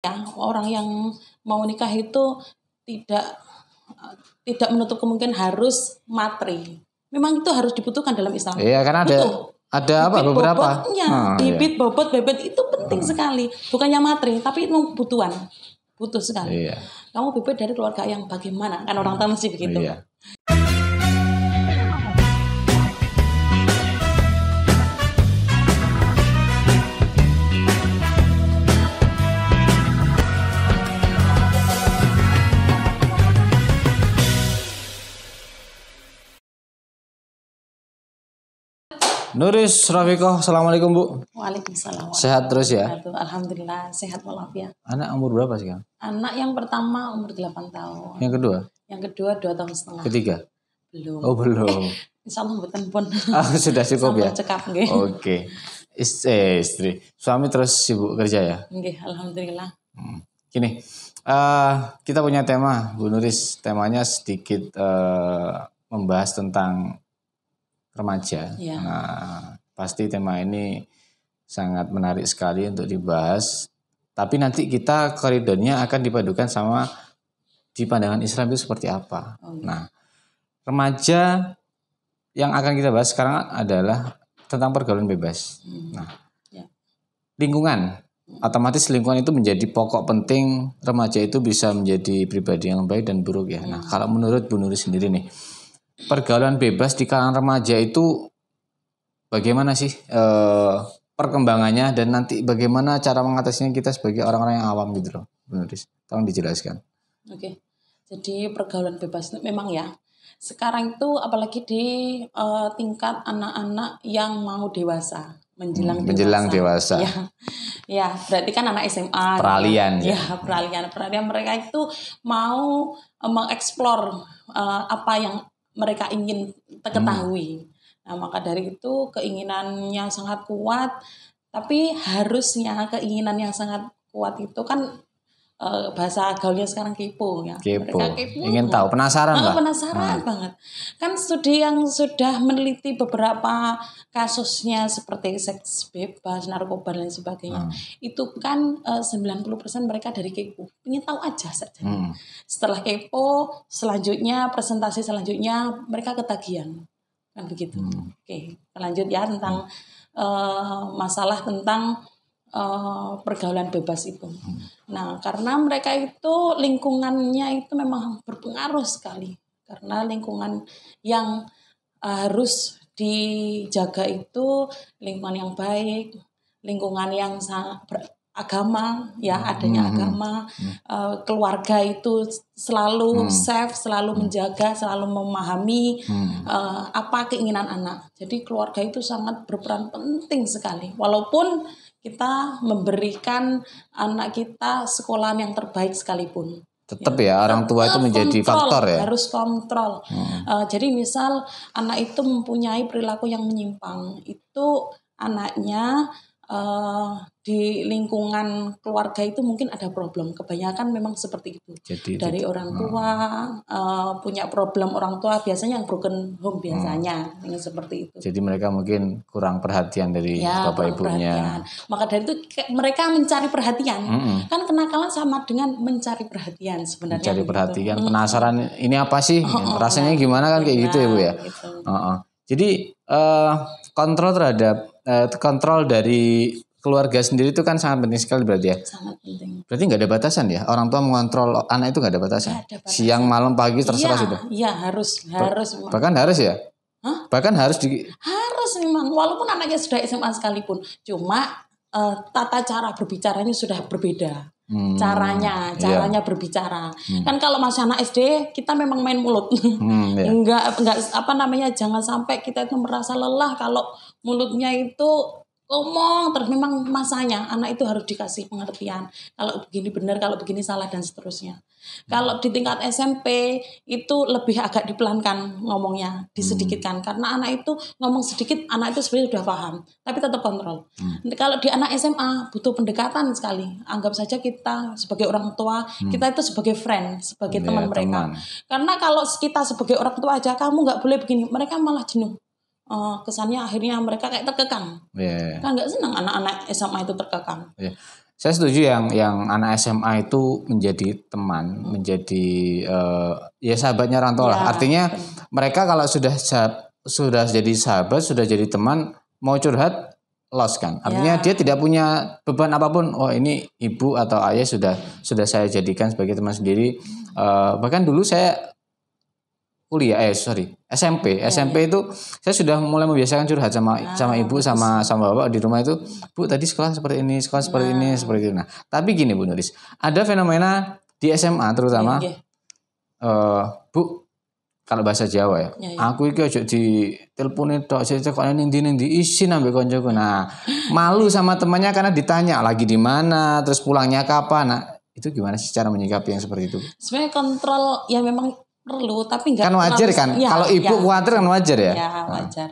ya orang yang mau nikah itu tidak tidak menutup kemungkinan harus materi. Memang itu harus dibutuhkan dalam Islam. Iya, karena ada apa bibit beberapa bobotnya, bibit bobot bebet itu penting sekali. Bukannya materi, tapi itu kebutuhan. Butuh sekali. Iya. Kamu bibit dari keluarga yang bagaimana? Kan orang tua mesti begitu. Iya. Nuris Rafiqah, assalamualaikum Bu. Waalaikumsalam. Sehat terus ya? Alhamdulillah sehat walafiat. Anak umur berapa sekarang? Anak yang pertama umur 8 tahun. Yang kedua? Yang kedua 2 tahun setengah. Ketiga? Belum. Oh belum. Insya Allah mboten pun. Sudah cukup ya? Cekap nggih. Oke. Istri. Suami terus sibuk kerja ya? Nggih, alhamdulillah. Gini, kita punya tema Bu Nuris. Temanya sedikit membahas tentang remaja. Ya. Nah, pasti tema ini sangat menarik sekali untuk dibahas. Tapi nanti kita koridornya akan dipadukan sama di pandangan Islam itu seperti apa. Nah, remaja yang akan kita bahas sekarang adalah tentang pergaulan bebas. Nah, lingkungan. Otomatis lingkungan itu menjadi pokok penting remaja itu bisa menjadi pribadi yang baik dan buruk ya. Nah, kalau menurut Bu Nuris sendiri nih, pergaulan bebas di kalangan remaja itu bagaimana sih perkembangannya dan nanti bagaimana cara mengatasinya kita sebagai orang-orang yang awam gitu loh, Bu Nuris. Tolong dijelaskan. Oke. Jadi pergaulan bebas memang ya. Sekarang itu apalagi di tingkat anak-anak yang mau dewasa, menjelang dewasa. Ya, berarti kan anak SMA. Peralihan ya. Peralihan mereka itu mau mengeksplor apa yang mereka ingin ketahui. Nah, maka dari itu keinginannya sangat kuat, tapi harusnya keinginan yang sangat kuat itu kan bahasa gaulnya sekarang kepo ya. Mereka kepo, ingin tahu, penasaran lah. Penasaran banget. Kan studi yang sudah meneliti beberapa kasusnya seperti seks bebas, narkoba dan sebagainya. Itu kan 90% mereka dari kepo, ingin tahu aja saja. Setelah kepo, selanjutnya presentasi selanjutnya mereka ketagihan. Kan begitu. Oke, lanjut ya tentang masalah tentang pergaulan bebas itu. Nah, karena mereka itu lingkungannya itu memang berpengaruh sekali. Karena lingkungan yang harus dijaga itu lingkungan yang baik, lingkungan yang agama, ya adanya agama, keluarga itu selalu safe, selalu menjaga, selalu memahami apa keinginan anak. Jadi keluarga itu sangat berperan penting sekali. Walaupun kita memberikan anak kita sekolahan yang terbaik sekalipun. Tetap ya orang tua itu menjadi faktor ya. Harus kontrol. Jadi misal anak itu mempunyai perilaku yang menyimpang, itu anaknya di lingkungan keluarga itu mungkin ada problem. Kebanyakan memang seperti itu. Jadi, dari orang tua punya problem orang tua biasanya yang broken home biasanya dengan seperti itu. Jadi mereka mungkin kurang perhatian dari bapak ibunya. Maka dari itu mereka mencari perhatian. Kan kenakalan sama dengan mencari perhatian sebenarnya. Mencari perhatian, penasaran ini apa sih? Rasanya gimana kan kayak gitu ya Bu ya. Gitu. Jadi kontrol dari keluarga sendiri itu kan sangat penting sekali berarti ya. Sangat penting. Berarti nggak ada batasan ya? Orang tua mengontrol anak itu nggak ada batasan? Siang, malam, pagi terserah sudah? Iya harus. Bahkan harus ya? Bahkan harus Harus memang, walaupun anaknya sudah SMA sekalipun. Cuma tata cara berbicaranya sudah berbeda. Caranya berbicara. Kan kalau masih anak SD kita memang main mulut. Enggak jangan sampai kita itu merasa lelah kalau mulutnya itu ngomong terus. Memang masanya anak itu harus dikasih pengertian. Kalau begini benar, kalau begini salah dan seterusnya. Kalau di tingkat SMP itu lebih agak dipelankan ngomongnya, disedikitkan karena anak itu ngomong sedikit, anak itu sebenarnya sudah paham, tapi tetap kontrol. Kalau di anak SMA butuh pendekatan sekali. Anggap saja kita sebagai orang tua, kita itu sebagai friend, sebagai teman mereka. Karena kalau kita sebagai orang tua aja kamu nggak boleh begini, mereka malah jenuh. Kesannya akhirnya mereka kayak terkekang. Kan nggak senang anak-anak SMA itu terkekang. Saya setuju yang anak SMA itu menjadi teman, menjadi ya sahabatnya orang tua lah. Ya, Artinya mereka kalau sudah jadi sahabat, sudah jadi teman, mau curhat lost kan. Artinya dia tidak punya beban apapun. Oh ini ibu atau ayah sudah saya jadikan sebagai teman sendiri. Bahkan dulu saya SMP itu saya sudah mulai membiasakan curhat sama ibu sama bapak di rumah itu. Bu tadi sekolah seperti ini, seperti itu. Nah, tapi gini Bu Nuris, ada fenomena di SMA terutama, Bu, kalau bahasa Jawa ya, aku iki ojo diteleponi tok sik kok ning ndi isin ambek koncoku. Nah, malu sama temannya karena ditanya lagi di mana, terus pulangnya kapan. Nah, itu gimana sih cara menyikapi yang seperti itu? Sebenarnya kontrol ya memang perlu, tapi enggak kan wajar kan? Ya, kalau ibu khawatir kan wajar ya? Ya, wajar.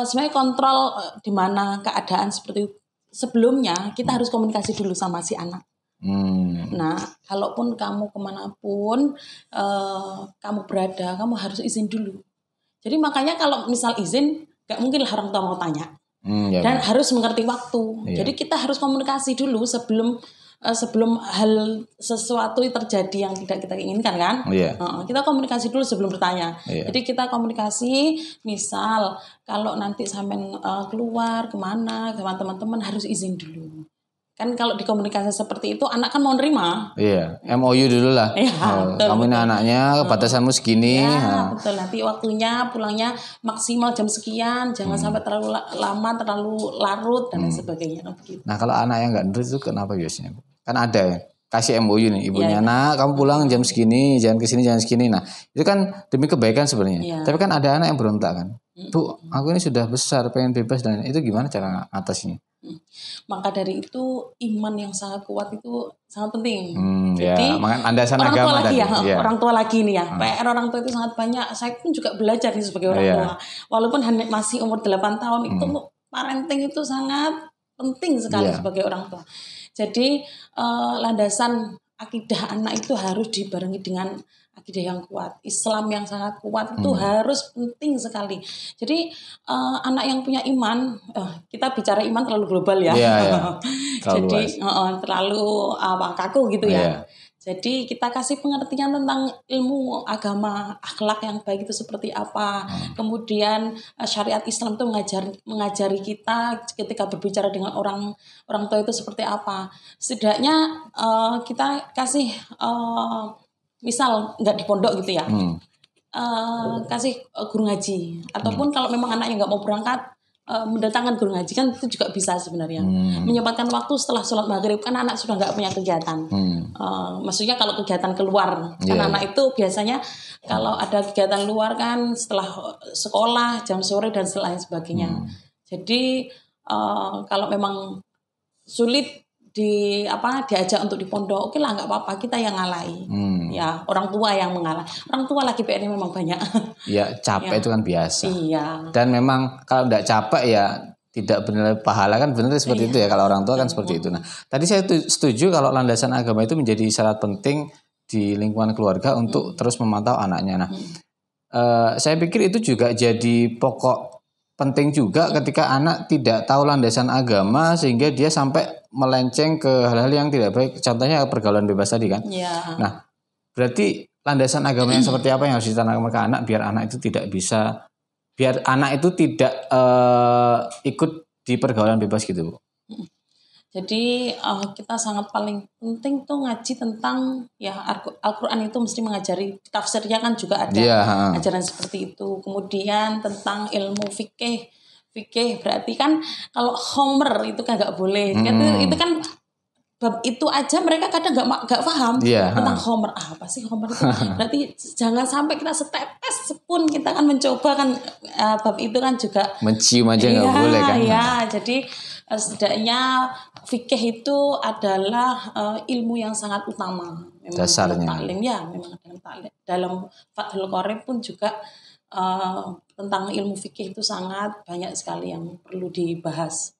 Sebenarnya kontrol di mana keadaan seperti itu. Sebelumnya kita harus komunikasi dulu sama si anak. Nah, kalaupun kamu kemanapun kamu berada, kamu harus izin dulu. Jadi makanya kalau misal izin, gak mungkin lah orang tua mau tanya. Dan harus mengerti waktu. Jadi kita harus komunikasi dulu sebelum hal sesuatu terjadi yang tidak kita inginkan kan. Kita komunikasi dulu sebelum bertanya. Jadi kita komunikasi, misal kalau nanti sampai keluar kemana sama teman-teman harus izin dulu. Kan kalau dikomunikasi seperti itu anak kan mau nerima. MOU dulu lah. Kamu ini anaknya batasanmu segini. Betul. Nanti waktunya pulangnya maksimal jam sekian, jangan sampai terlalu lama, terlalu larut dan lain sebagainya. Nah kalau anak yang nggak nurut itu kenapa biasanya? Kan ada ya, kasih MOU nih ibunya, nah kamu pulang jam segini, jangan segini. Nah itu kan demi kebaikan sebenarnya. Tapi kan ada anak yang berontak kan, Bu, aku ini sudah besar, pengen bebas dan itu gimana cara atasinya? Maka dari itu iman yang sangat kuat itu sangat penting. Jadi orang tua lagi orang tua lagi nih ya. PR orang tua itu sangat banyak. Saya pun juga belajar nih sebagai orang tua. Walaupun masih umur 8 tahun itu parenting itu sangat penting sekali sebagai orang tua. Jadi landasan akidah anak itu harus dibarengi dengan akidah yang kuat. Islam yang sangat kuat itu harus penting sekali. Jadi anak yang punya iman, kita bicara iman terlalu global ya. Jadi terlalu kaku gitu ya. Jadi kita kasih pengertian tentang ilmu agama, akhlak yang baik itu seperti apa. Kemudian syariat Islam itu mengajari kita ketika berbicara dengan orang tua itu seperti apa. Setidaknya kita kasih misal nggak di pondok gitu ya, kasih guru ngaji. Ataupun kalau memang anaknya nggak mau berangkat, mendatangkan guru ngaji kan itu juga bisa sebenarnya. Menyempatkan waktu setelah sholat maghrib kan anak sudah nggak punya kegiatan. Maksudnya kalau kegiatan keluar kan anak itu biasanya kalau ada kegiatan luar kan setelah sekolah jam sore dan lain sebagainya. Jadi kalau memang sulit diajak untuk di pondok, oke lah nggak apa-apa, kita yang ngalahi. Ya orang tua yang mengalah. Orang tua lagi PR-nya memang banyak. Ya capek itu kan biasa. Dan memang kalau nggak capek ya tidak benar pahala kan benar seperti itu ya kalau orang tua kan seperti itu. Nah tadi saya setuju kalau landasan agama itu menjadi syarat penting di lingkungan keluarga untuk terus memantau anaknya. Nah saya pikir itu juga jadi pokok penting juga ketika anak tidak tahu landasan agama sehingga dia sampai melenceng ke hal-hal yang tidak baik. Contohnya pergaulan bebas tadi kan. Nah, berarti landasan agama yang seperti apa yang harus ditanamkan ke anak biar anak itu tidak ikut di pergaulan bebas gitu, Bu. Jadi kita sangat paling penting tuh ngaji tentang ya Al-Quran itu mesti mengajari, tafsirnya kan juga ada ajaran seperti itu. Kemudian tentang ilmu fikih berarti kan kalau homer itu kan nggak boleh. Itu kan bab itu aja mereka kadang nggak paham tentang homer. Apa sih homer itu? Berarti jangan sampai kita setetes pun kita kan mencoba kan bab itu kan juga mencium aja nggak boleh kan? Jadi setidaknya fikih itu adalah ilmu yang sangat utama. Memang dasarnya. Memang dalam Fathul Qorib pun juga tentang ilmu fikih itu sangat banyak sekali yang perlu dibahas.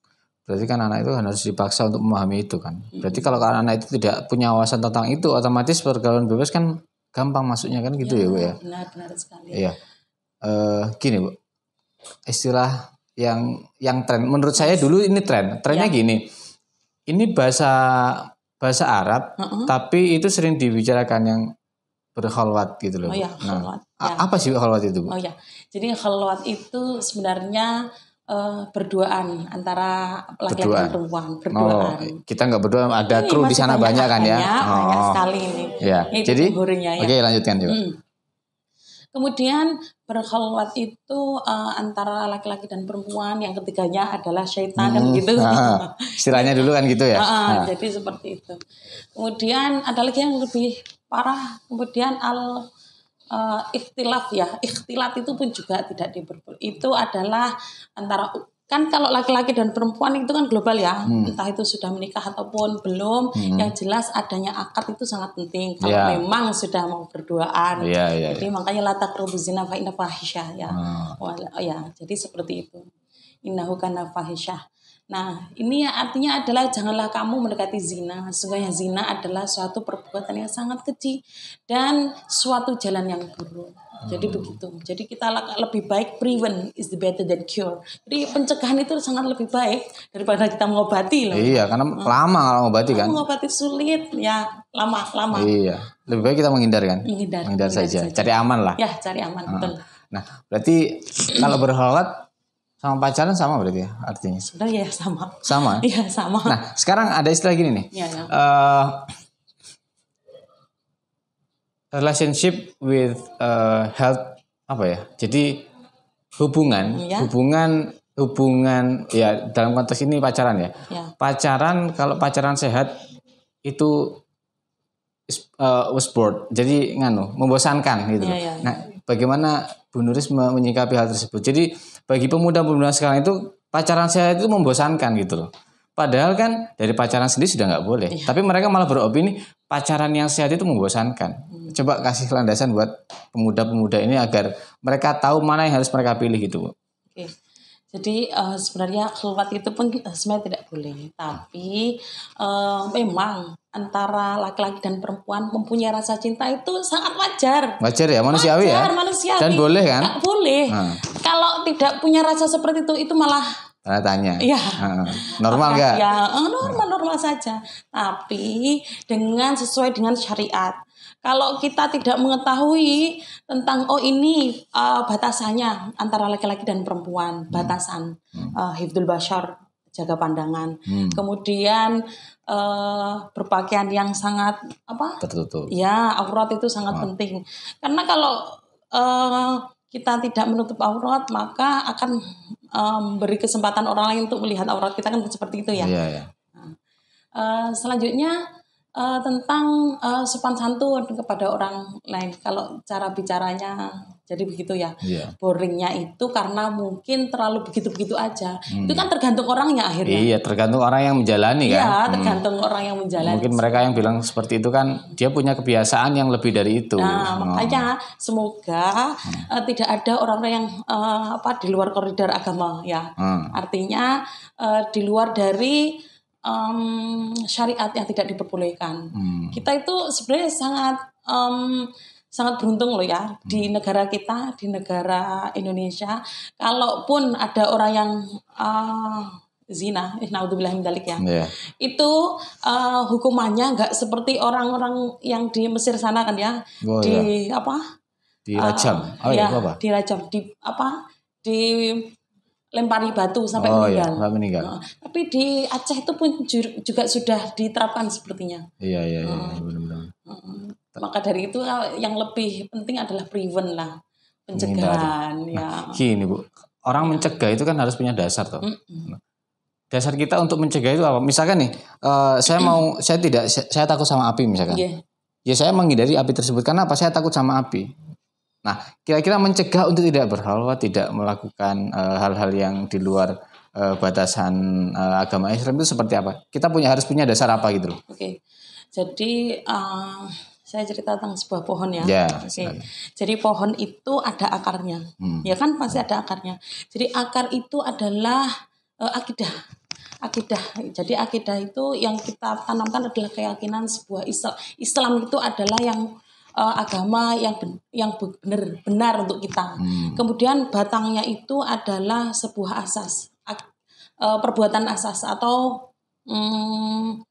Berarti kan anak itu harus dipaksa untuk memahami itu kan. Berarti kalau anak itu tidak punya wawasan tentang itu, otomatis pergaulan bebas kan gampang masuknya kan gitu ya Bu ya. Benar sekali. Iya. Gini Bu, istilah yang tren menurut saya dulu ini trennya gini, ini bahasa Arab, tapi itu sering dibicarakan yang berkhalwat gitu loh. Oh ya, khalwat. Apa sih khalwat itu, Bu? Oh ya, jadi khalwat itu sebenarnya berduaan antara laki-laki dan perempuan, berduaan. Kita nggak berdua, ada kru di sana banyak kan ya? Banyak sekali ini. Ya. Jadi, oke, lanjutkan juga. Kemudian berkhalwat itu antara laki-laki dan perempuan, yang ketiganya adalah syaitan kan gitu. Istilahnya dulu kan gitu ya. Jadi seperti itu. Kemudian ada lagi yang lebih parah, kemudian ikhtilaf ya. Ikhtilat itu pun juga tidak diperbolehkan. Itu adalah antara, kan kalau laki-laki dan perempuan itu kan global ya, entah itu sudah menikah ataupun belum, yang jelas adanya akad itu sangat penting kalau memang sudah mau berduaan. Jadi makanya la taqrabu zina fa inna fahisyah ya. Jadi seperti itu. Innahu kana fahisyah. Nah, ini artinya adalah janganlah kamu mendekati zina. Sesungguhnya zina adalah suatu perbuatan yang sangat keji dan suatu jalan yang buruk. Jadi begitu. Jadi kita lebih baik prevent is the better than cure. Jadi pencegahan itu sangat lebih baik daripada kita mengobati loh. Iya, karena lama kalau mengobati kan. Mengobati sulit ya, lama. Iya. Lebih baik kita menghindar kan? Menghindar saja. Cari aman lah. Ya, cari aman, betul. Nah, berarti kalau berkhalwat sama pacaran sama berarti ya artinya? Sebenarnya ya sama. Sama? Iya, sama. Nah, sekarang ada istilah gini nih. Relationship with health apa ya? Jadi hubungan ya dalam konteks ini pacaran ya. Pacaran, kalau pacaran sehat itu sport. Jadi membosankan gitu. Nah, bagaimana Bu Nuris menyikapi hal tersebut? Jadi bagi pemuda-pemuda sekarang itu pacaran sehat itu membosankan gitu loh. Padahal kan dari pacaran sendiri sudah nggak boleh. Tapi mereka malah beropini pacaran yang sehat itu membosankan. Coba kasih landasan buat pemuda-pemuda ini agar mereka tahu mana yang harus mereka pilih gitu, Bu. Oke. Jadi sebenarnya khalwat itu pun sebenarnya tidak boleh. Tapi memang antara laki-laki dan perempuan mempunyai rasa cinta itu sangat wajar. Wajar ya, manusiawi ya. Manusiawi. Dan boleh kan? Nggak boleh. Kalau tidak punya rasa seperti itu malah tanda tanya. Iya. Normal nggak? Ya, normal saja. Tapi sesuai dengan syariat. Kalau kita tidak mengetahui tentang ini batasannya antara laki-laki dan perempuan, batasan hifdzul basyar, jaga pandangan. Kemudian berpakaian yang sangat tertutup. Ya, aurat itu sangat penting. Karena kalau kita tidak menutup aurat, maka akan memberi kesempatan orang lain untuk melihat aurat kita, kan seperti itu ya. Iya. Selanjutnya tentang sopan santun kepada orang lain. Kalau cara bicaranya jadi begitu ya. Boringnya itu karena mungkin terlalu begitu-begitu aja. Itu kan tergantung orangnya akhirnya. Iya, tergantung orang yang menjalani kan. Iya, tergantung orang yang menjalani. Mungkin mereka yang bilang seperti itu kan dia punya kebiasaan yang lebih dari itu. Nah, makanya semoga tidak ada orang-orang yang di luar koridor agama ya. Artinya di luar dari syariat yang tidak diperbolehkan. Kita itu sebenarnya sangat beruntung loh ya di negara kita, di negara Indonesia. Kalaupun ada orang yang zina, naudzubillah min dzalik ya. Itu hukumannya nggak seperti orang-orang yang di Mesir sana kan ya. Dirajam. Dirajam lempari batu sampai meninggal. Tapi di Aceh itu pun juga sudah diterapkan sepertinya. Iya, benar-benar. Maka dari itu yang lebih penting adalah prevent lah, pencegahan. Ya. Gini Bu, orang mencegah itu kan harus punya dasar toh. Dasar kita untuk mencegah itu apa? Misalkan nih, saya takut sama api misalkan. Ya saya menghindari api tersebut karena apa? Saya takut sama api. Nah, kira-kira mencegah untuk tidak berkhalwat, tidak melakukan hal-hal yang di luar batasan agama Islam itu seperti apa? Kita harus punya dasar apa gitu loh? Oke. Jadi saya cerita tentang sebuah pohon ya. Jadi pohon itu ada akarnya. Ya kan pasti ada akarnya. Jadi akar itu adalah akidah. Jadi akidah itu yang kita tanamkan adalah keyakinan sebuah Islam. Islam itu adalah yang agama yang benar untuk kita. Kemudian batangnya itu adalah sebuah asas, perbuatan asas atau Hmm,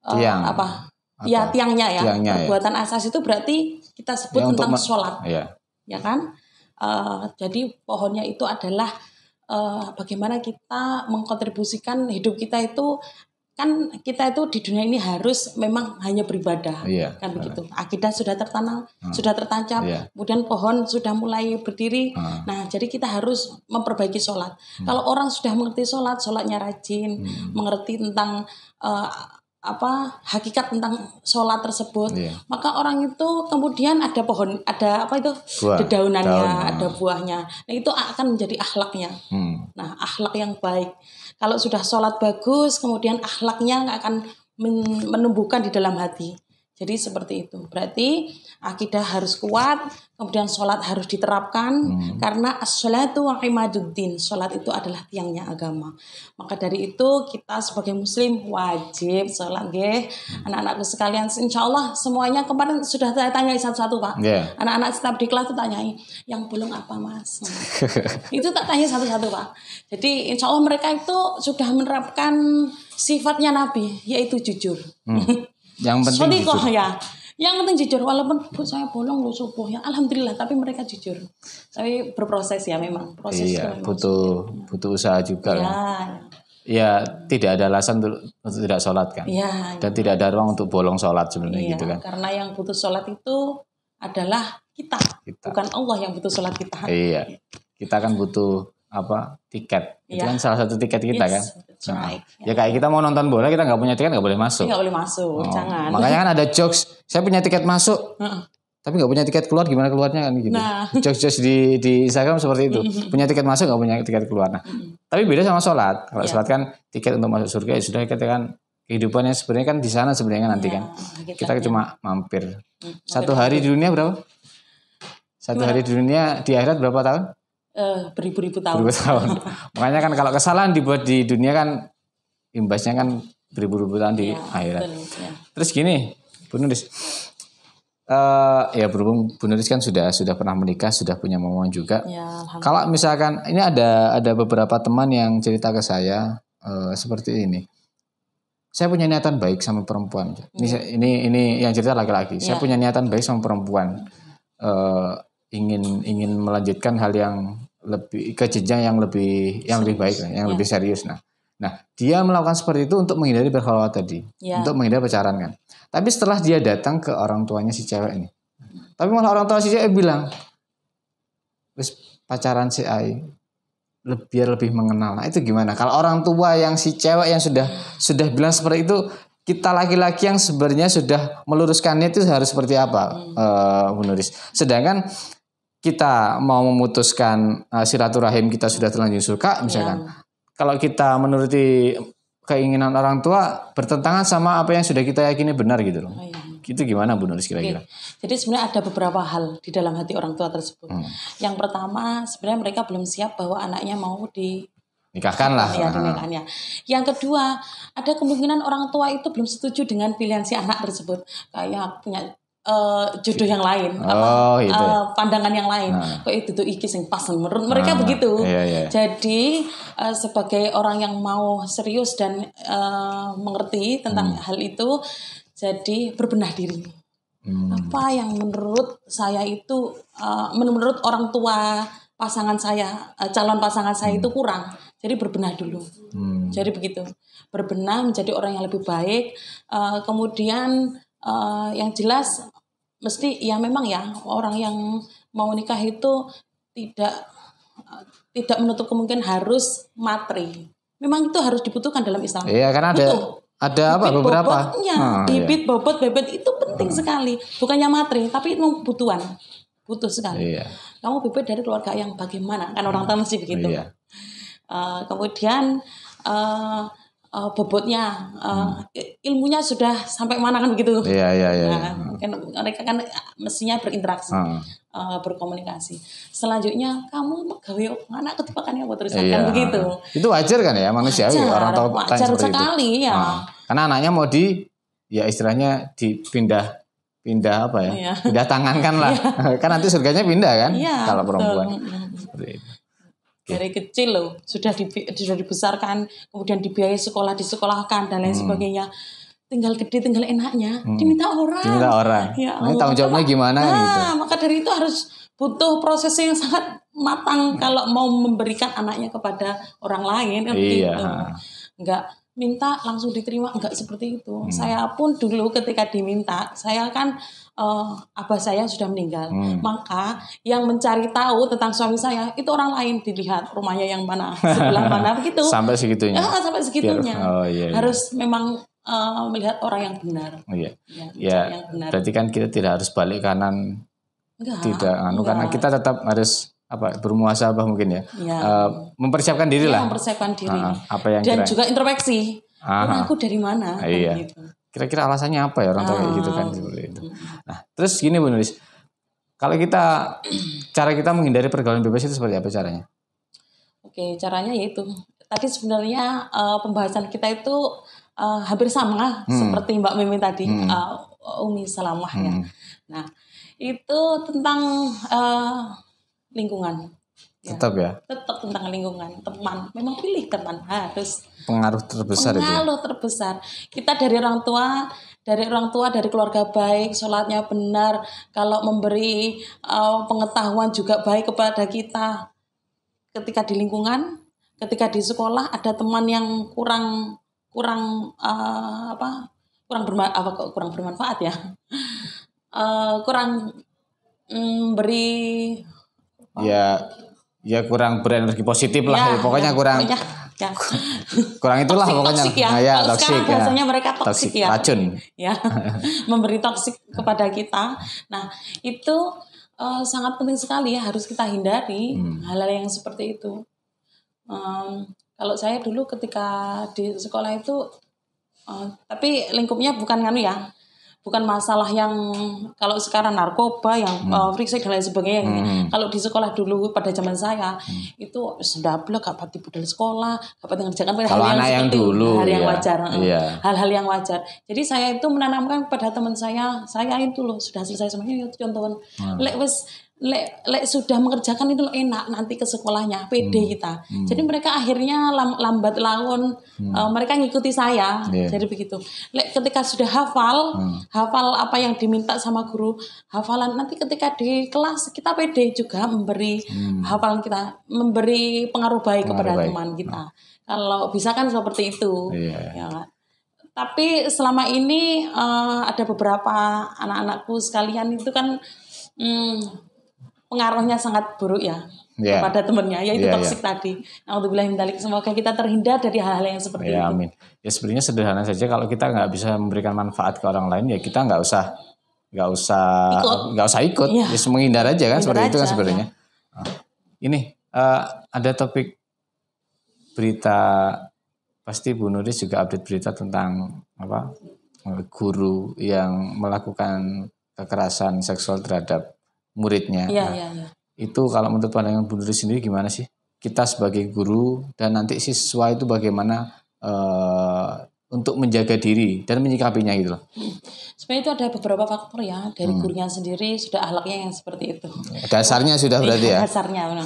Tiang. apa? Ya tiangnya ya. Tiangnya, perbuatan asas itu berarti kita sebut Ya, tentang sholat, ya. ya kan? Jadi pohonnya itu adalah bagaimana kita mengkontribusikan hidup kita itu, kan kita itu di dunia ini harus memang hanya beribadah, kan begitu. Akidah sudah tertanam, sudah tertancap, kemudian pohon sudah mulai berdiri. Nah, jadi kita harus memperbaiki sholat. Kalau orang sudah mengerti sholat, sholatnya rajin, mengerti tentang hakikat tentang sholat tersebut, maka orang itu kemudian ada pohon, ada apa itu, dedaunannya, ada buahnya. Nah, itu akan menjadi akhlaknya. Nah, akhlak yang baik. Kalau sudah sholat bagus, kemudian akhlaknya akan menumbuhkan di dalam hati. Jadi seperti itu. Berarti akidah harus kuat, kemudian sholat harus diterapkan, karena as-sholatu wa imaduddin. Sholat itu adalah tiangnya agama. Maka dari itu kita sebagai muslim wajib sholat. Anak-anakku sekalian, insya Allah semuanya kemarin sudah saya tanyai satu-satu, Pak. Anak-anak setiap di kelas itu tanyai, yang bolong apa Mas? Itu tak tanya satu-satu, Pak. Jadi insya Allah mereka itu sudah menerapkan sifatnya Nabi, yaitu jujur. Yang penting jujur. Ya. Yang penting jujur, walaupun saya bolong loh subuh ya, alhamdulillah, tapi mereka jujur. Tapi berproses ya, memang proses. Iya, butuh usaha juga ya. Ya, tidak ada alasan untuk tidak sholat kan. Ya, dan tidak ada ruang untuk bolong sholat sebenarnya, gitu kan. Karena yang butuh sholat itu adalah kita, bukan Allah yang butuh sholat kita. Iya, kita kan butuh tiket. Itu kan salah satu tiket kita kan. Ya kayak kita mau nonton bola, kita nggak punya tiket nggak boleh masuk. Nggak boleh masuk, jangan. Makanya kan ada jokes, saya punya tiket masuk, tapi nggak punya tiket keluar, gimana keluarnya kan gitu. Nah. Jokes di Instagram seperti itu. Punya tiket masuk, nggak punya tiket keluar. Nah, tapi beda sama sholat. Kalau sholat kan tiket untuk masuk surga, ya sudah, kita kan kehidupannya sebenarnya kan di sana sebenarnya nanti kan. Kita cuma mampir. Satu hari di dunia berapa? Satu hari di dunia, di akhirat berapa tahun? Beribu-ribu tahun. Makanya kan kalau kesalahan dibuat di dunia kan imbasnya kan beribu-ribu tahun di akhirat. Terus gini, Bu Nuris, ya berhubung Bu Nuris kan sudah pernah menikah, sudah punya momongan juga. Kalau misalkan ini ada beberapa teman yang cerita ke saya seperti ini. Saya punya niatan baik sama perempuan. Ini yang cerita laki-laki. Saya punya niatan baik sama perempuan. Ingin melanjutkan hal yang lebih ke jenjang yang lebih baik, yang lebih serius. Nah, dia melakukan seperti itu untuk menghindari berkhalwat tadi, untuk menghindari pacaran kan. Tapi setelah dia datang ke orang tuanya si cewek ini, tapi malah orang tua si cewek bilang, "Wis pacaran si Ai, biar lebih mengenal." Nah, itu gimana? Kalau orang tua yang si cewek yang sudah bilang seperti itu, kita laki-laki yang sebenarnya sudah meluruskannya itu harus seperti apa, Bu Nuris? Sedangkan kita mau memutuskan silaturahim, kita sudah terlanjur suka misalkan. Kalau kita menuruti keinginan orang tua bertentangan sama apa yang sudah kita yakini benar gitu loh. Itu gimana Bu Nuris kira-kira? Jadi sebenarnya ada beberapa hal di dalam hati orang tua tersebut. Yang pertama, sebenarnya mereka belum siap bahwa anaknya mau nikahkan lah. Dinikahannya. Yang kedua, ada kemungkinan orang tua itu belum setuju dengan pilihan si anak tersebut. Kayak punya jodoh yang lain, pandangan yang lain. Kok itu iki sing pas menurut mereka begitu. Jadi sebagai orang yang mau serius dan mengerti tentang hal itu, jadi berbenah diri. Apa yang menurut saya itu, menurut orang tua pasangan saya, calon pasangan saya itu kurang. Jadi berbenah dulu. Jadi begitu. Berbenah menjadi orang yang lebih baik. Kemudian yang jelas mesti ya memang ya orang yang mau nikah itu tidak menutup kemungkinan harus materi. Memang itu harus dibutuhkan dalam Islam. Iya, karena ada beberapa. Bibit, bobot, bebet itu penting sekali. Bukannya materi, tapi itu kebutuhan. Butuh sekali. Kamu bibit dari keluarga yang bagaimana? Kan orang tua mesti begitu. Kemudian bobotnya, ilmunya sudah sampai mana kan begitu. Mungkin mereka kan mestinya berinteraksi, berkomunikasi. Selanjutnya kamu gawe anak ketipakannya buat terusan kan begitu. Itu wajar kan ya manusiawi, orang tua tanya seperti sekali itu. Karena anaknya mau istilahnya dipindah apa ya? Pindah tangan kan lah. Kan nanti surganya pindah kan kalau perempuan. Seperti itu. Dari kecil loh sudah dibesarkan, kemudian dibiayai sekolah, disekolahkan dan lain sebagainya. Tinggal gede, tinggal enaknya diminta orang. Diminta orang. Ya Ini tanggung jawabnya gimana gitu. Maka dari itu harus butuh proses yang sangat matang kalau mau memberikan anaknya kepada orang lain kan Iya. begitu. Enggak minta langsung diterima, enggak seperti itu. Saya pun dulu ketika diminta, saya kan abah saya sudah meninggal. Maka yang mencari tahu tentang suami saya itu orang lain, dilihat rumahnya yang mana, sebelah mana begitu. Sampai segitunya. Sampai segitunya. Iya. Harus memang melihat orang yang benar. Iya. Ya, yang benar. Berarti kan kita tidak harus balik kanan. Enggak. Karena kita tetap harus bermuhasabah mungkin ya. Mempersiapkan diri lah. Mempersiapkan diri. Apa yang dan juga introspeksi. Aku dari mana? Iya. Gitu. Kira-kira alasannya apa ya orang tua kayak gitu kan seperti itu. Nah, terus gini Bu Nuris. Kalau cara kita menghindari pergaulan bebas itu seperti apa caranya? Oke, caranya yaitu tadi sebenarnya pembahasan kita itu hampir sama seperti Mbak Mimin tadi, Umi Salamah ya. Nah, itu tentang lingkungan. Tetap ya? Tetap tentang lingkungan, teman. Memang pilih teman harus. Pengaruh terbesar itu. Pengaruh terbesar. Kita dari orang tua, dari keluarga baik, sholatnya benar. Kalau memberi pengetahuan juga baik kepada kita. Ketika di lingkungan, ketika di sekolah ada teman yang kurang bermanfaat ya. Kurang beri ya kurang berenergi positif lah, pokoknya kurang itulah pokoknya. Toksik ya. Biasanya mereka toksik ya. Racun. Ya. Memberi toksik kepada kita. Nah, itu sangat penting sekali ya, harus kita hindari hal-hal yang seperti itu. Kalau saya dulu ketika di sekolah itu tapi lingkupnya bukan bukan masalah yang kalau sekarang narkoba yang free sex dan lain sebagainya. Kalau di sekolah dulu pada zaman saya itu sedablek, gak pati budal sekolah, gak pati ngerjakan hal yang dulu yang wajar, hal-hal yang wajar. Jadi saya itu menanamkan pada teman saya itu loh sudah selesai semuanya contohan. Lek sudah mengerjakan itu enak nanti ke sekolahnya pede kita. Jadi mereka akhirnya lambat laun mereka ngikuti saya. Jadi begitu. Lek ketika sudah hafal apa yang diminta sama guru, hafalan nanti ketika di kelas kita pede juga memberi hafalan kita, memberi pengaruh baik kepada teman kita. Kalau bisa kan seperti itu. Ya. Tapi selama ini ada beberapa anak-anakku sekalian itu kan pengaruhnya sangat buruk ya kepada temannya, yaitu toksik tadi. Alhamdulillah, semoga kita terhindar dari hal-hal yang seperti itu. Amin. Ya sebenarnya sederhana saja, kalau kita nggak bisa memberikan manfaat ke orang lain ya kita nggak usah ikut. Ya menghindar aja kan, seperti itu kan sebenarnya. Ya. Ini ada topik berita, pasti Bu Nuris juga update berita tentang guru yang melakukan kekerasan seksual terhadap muridnya. Itu kalau menurut pandangan Bu Nuris sendiri gimana sih? Kita sebagai guru dan nanti siswa itu bagaimana untuk menjaga diri dan menyikapinya gitu loh. Sebenarnya itu ada beberapa faktor ya, dari gurunya sendiri sudah akhlaknya yang seperti itu. Dasarnya sudah berarti ya? Dasarnya benar.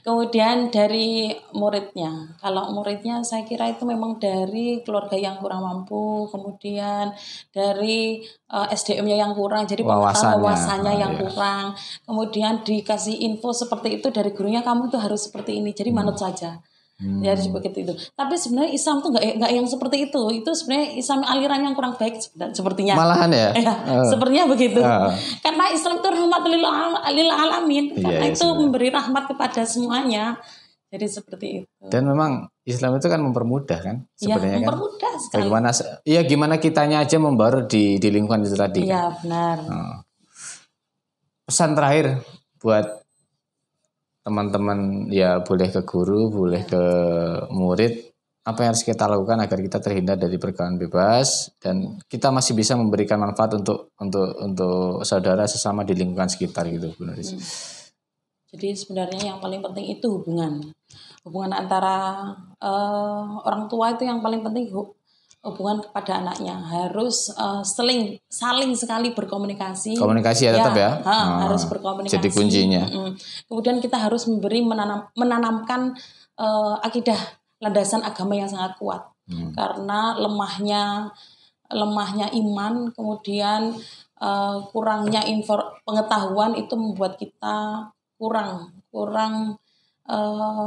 Kemudian dari muridnya. Kalau muridnya saya kira itu memang dari keluarga yang kurang mampu, kemudian dari SDM-nya yang kurang, jadi wawasannya yang kurang. Kemudian dikasih info seperti itu dari gurunya, kamu itu harus seperti ini, jadi manut saja. Ya seperti itu. Tapi sebenarnya Islam tuh nggak yang seperti itu. Itu sebenarnya Islam aliran yang kurang baik sepertinya. Malahan ya. Sepertinya begitu. Karena Islam itu rahmatul lil alamin. Karena itu memberi rahmat kepada semuanya. Jadi seperti itu. Dan memang Islam itu kan mempermudah kan sebenarnya. Ya, mempermudah sekali. Gimana kitanya aja membaur di lingkungan itu tadi. Iya, benar. Pesan terakhir buat teman-teman, ya boleh ke guru, boleh ke murid, apa yang harus kita lakukan agar kita terhindar dari pergaulan bebas dan kita masih bisa memberikan manfaat untuk saudara sesama di lingkungan sekitar gitu, Bu Nuris. Jadi sebenarnya yang paling penting itu hubungan antara orang tua itu yang paling penting hubungan kepada anaknya harus saling sekali berkomunikasi. Komunikasi ya tetap ya. Harus berkomunikasi. Jadi kuncinya. Kemudian kita harus menanamkan akidah landasan agama yang sangat kuat. Karena lemahnya iman, kemudian kurangnya pengetahuan itu membuat kita kurang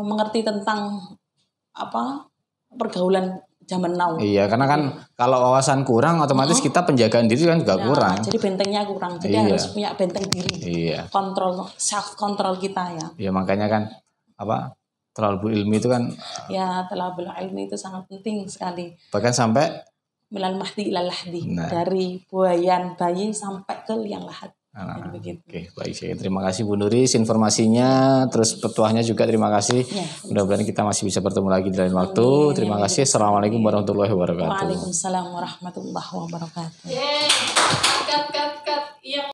mengerti tentang pergaulan zaman now. Iya, karena kan kalau wawasan kurang, otomatis kita penjagaan diri kan juga kurang. Jadi bentengnya kurang. Jadi harus punya benteng diri. Iya. Self control kita ya. Iya, makanya kan thalabul ilmi itu kan. Ya, thalabul ilmi itu sangat penting sekali. Bahkan sampai minal mahdi ilal lahdi, dari buayan bayi sampai ke liang lahat. Oke, baik. Terima kasih Bu Nuris informasinya, terus petuahnya juga terima kasih. Ya, mudah-mudahan kita masih bisa bertemu lagi di lain waktu. Terima kasih. Assalamualaikum warahmatullahi wabarakatuh. Waalaikumsalam warahmatullahi wabarakatuh.